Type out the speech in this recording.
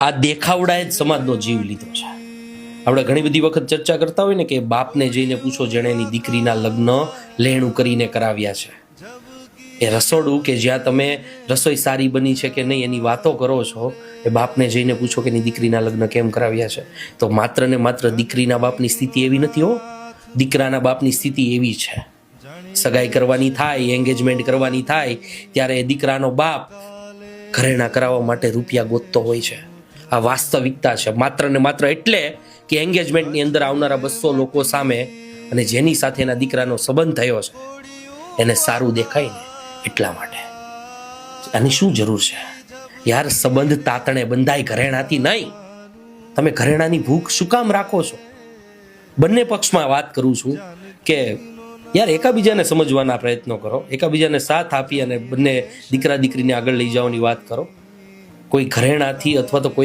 આ દેખાવડાએ જ સમાજનો જીવ લીધો છે. આપણે ઘણી બધી વખત ચર્ચા કરતા હોય ને કે બાપને જઈને પૂછો જેણે એની દીકરીના લગ્ન લેણું કરીને કરાવ્યા છે. એ રસોડું કે જ્યાં તમે રસોઈ સારી બની છે કે નહીં એની વાતો કરો છો, એ બાપને જઈને પૂછો કે એની દીકરીના લગ્ન કેમ કરાવ્યા છે. તો માત્ર ને માત્ર દીકરીના બાપની સ્થિતિ એવી નથી હો, દીકરાના બાપની સ્થિતિ એવી છે. સગાઈ કરવાની થાય, એંગેજમેન્ટ કરવાની થાય ત્યારે દીકરાનો બાપ ઘરેણા કરાવવા માટે રૂપિયા ગોતતો હોય છે. આ વાસ્તવિકતા છે. માત્ર ને માત્ર એટલે કે એંગેજમેન્ટની અંદર આવનારા 200 લોકો સામે અને જેની સાથે એના દીકરાનો સંબંધ થયો છે એને સારું દેખાય ને એટલા માટે. આની શું જરૂર છે યાર? સંબંધ તાતણે બંધાય, ઘરેણાથી નહીં. તમે ઘરેણાની ભૂખ શું કામ રાખો છો? બંને પક્ષમાં વાત કરું છું કે યાર એકાબીજાને સમજવાના પ્રયત્નો કરો, એકાબીજાને સાથ આપી અને બંને દીકરા દીકરીને આગળ લઈ જવાની વાત કરો. કોઈ ઘરેણાથી અથવા તો કોઈ